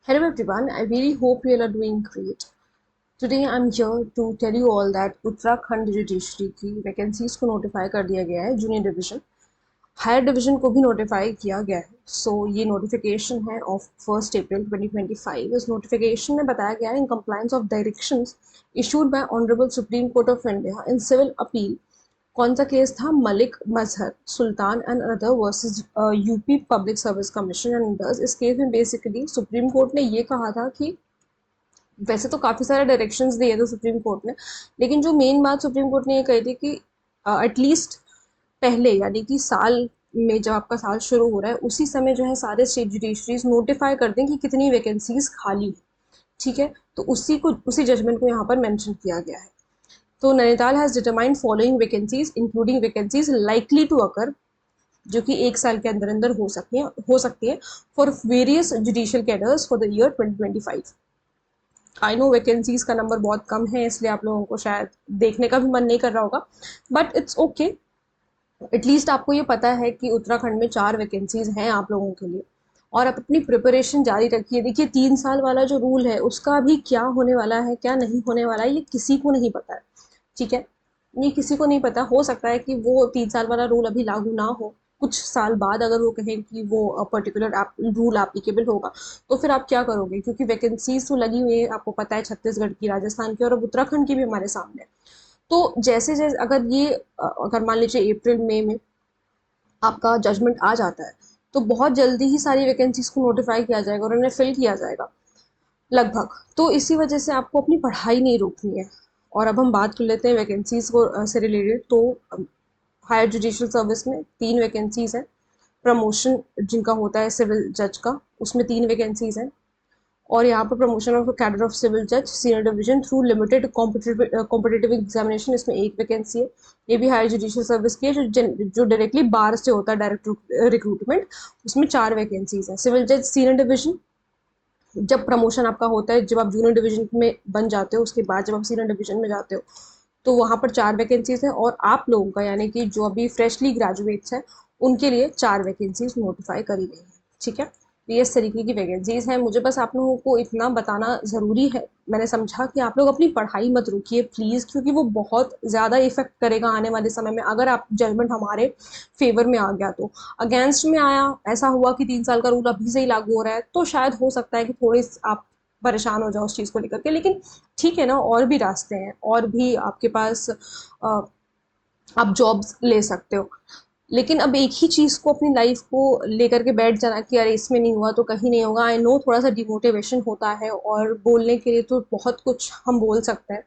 Hello everyone, I really hope you all are doing great. Today I'm here to tell you all that Uttarakhand judiciary की vacancies को notify कर दिया गया है। Junior division, higher division को भी notify किया गया है। सो ये नोटिफिकेशन है ऑफ 1 अप्रैल 2025। इस नोटिफिकेशन में बताया गया है in compliance of directions issued by honourable supreme court of India in civil appeal. कौन सा केस था? Malik Mazhar Sultan and other versus UP public service commission and others. इस केस में बेसिकली सुप्रीम कोर्ट ने ये कहा था कि वैसे तो काफ़ी सारे डायरेक्शंस दिए थे सुप्रीम कोर्ट ने, लेकिन जो मेन बात सुप्रीम कोर्ट ने ये कही थी कि एटलीस्ट पहले यानी कि साल में जब आपका साल शुरू हो रहा है उसी समय जो है सारे स्टेट जुडिशरीज नोटिफाई कर दें कि कितनी वैकेंसीज खाली है। ठीक है, तो उसी जजमेंट को यहाँ पर मेंशन किया गया है। तो Nainital has determined following vacancies including vacancies likely to occur, जो कि एक साल के अंदर अंदर हो सकती है for various judicial cadres for the year 2025। I know vacancies का नंबर बहुत कम है, इसलिए आप लोगों को शायद देखने का भी मन नहीं कर रहा होगा, बट इट्स ओके। एटलीस्ट आपको ये पता है कि उत्तराखंड में 4 वैकेंसीज हैं आप लोगों के लिए, और आप अपनी प्रिपरेशन जारी रखिए। देखिए 3 साल वाला जो रूल है उसका अभी क्या होने वाला है क्या नहीं होने वाला है ये किसी को नहीं पता है। ठीक है, ये किसी को नहीं पता। हो सकता है कि वो 3 साल वाला रूल अभी लागू ना हो, कुछ साल बाद अगर वो कहें कि वो पर्टिकुलर रूल एप्लीकेबल होगा, तो फिर आप क्या करोगे? क्योंकि वैकेंसीज तो लगी हुई है, आपको पता है, छत्तीसगढ़ की, राजस्थान की और अब उत्तराखंड की भी हमारे सामने है। तो जैसे जैसे अगर मान लीजिए अप्रैल मई में आपका जजमेंट आ जाता है, तो बहुत जल्दी ही सारी वैकेंसीज को नोटिफाई किया जाएगा और उन्हें फिल किया जाएगा लगभग। तो इसी वजह से आपको अपनी पढ़ाई नहीं रोकनी है। और अब हम बात कर लेते हैं वैकेंसीज को से रिलेटेड। तो हायर जुडिशियल सर्विस में 3 वैकेंसीज हैं। प्रमोशन जिनका होता है सिविल जज का, उसमें 3 वैकेंसीज हैं। और यहाँ पर promotion of cadre of civil जज senior division through limited competitive examination, इसमें 1 वैकेंसी है। ये भी हायर जुडिशियल सर्विस की है, जो डायरेक्टली बार से होता है, डायरेक्ट रिक्रूटमेंट। उसमें 4 वैकेंसीज हैं। सिविल जज सीनियर डिवीजन, जब प्रमोशन आपका होता है, जब आप जूनियर डिवीजन में बन जाते हो, उसके बाद जब आप सीनियर डिवीजन में जाते हो, तो वहाँ पर 4 वैकेंसीज हैं। और आप लोगों का यानी कि जो अभी फ्रेशली ग्रेजुएट्स हैं उनके लिए 4 वैकेंसीज नोटिफाई करी गई हैं। ठीक है, तो ये इस तरीके की वैकेंसीज हैं। मुझे बस आप लोगों को इतना बताना ज़रूरी है, मैंने समझा कि आप लोग अपनी पढ़ाई मत रुकिए प्लीज़, क्योंकि वो बहुत ज़्यादा इफेक्ट करेगा आने वाले समय में। अगर आप जजमेंट हमारे फेवर में आ गया तो, अगेंस्ट में आया, ऐसा हुआ कि 3 साल का रूल अभी से ही लागू हो रहा है, तो शायद हो सकता है कि थोड़ी आप परेशान हो जाओ उस चीज़ को लेकर के। लेकिन ठीक है ना, और भी रास्ते हैं, और भी आपके पास आप जॉब्स ले सकते हो। लेकिन अब एक ही चीज़ को अपनी लाइफ को लेकर के बैठ जाना कि अरे इसमें नहीं हुआ तो कहीं नहीं होगा, आई नो थोड़ा सा डिमोटिवेशन होता है, और बोलने के लिए तो बहुत कुछ हम बोल सकते हैं,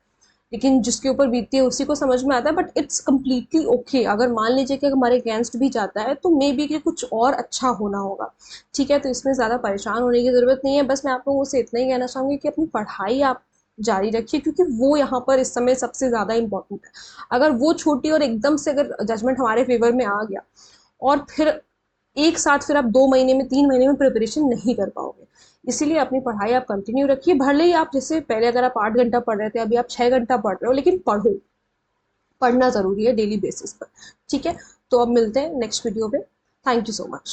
लेकिन जिसके ऊपर बीतती है उसी को समझ में आता है। But it's completely okay. अगर मान लीजिए कि हमारे अगेंस्ट भी जाता है तो मे बी कि कुछ और अच्छा होना होगा। ठीक है, तो इसमें ज़्यादा परेशान होने की ज़रूरत नहीं है। बस मैं आप लोगों से इतना ही कहना चाहूँगी कि अपनी पढ़ाई आप जारी रखिए, क्योंकि वो यहाँ पर इस समय सबसे ज़्यादा इंपॉर्टेंट है। अगर वो छोटी और एकदम से अगर जजमेंट हमारे फेवर में आ गया, और फिर एक साथ फिर आप 2 महीने में 3 महीने में प्रिपरेशन नहीं कर पाओगे। इसीलिए अपनी पढ़ाई आप कंटिन्यू रखिए। भले ही आप, जैसे पहले अगर आप 8 घंटा पढ़ रहे थे, अभी आप 6 घंटा पढ़ रहे हो, लेकिन पढ़ो। पढ़ना ज़रूरी है डेली बेसिस पर। ठीक है, तो अब मिलते हैं नेक्स्ट वीडियो पे। Thank you so much.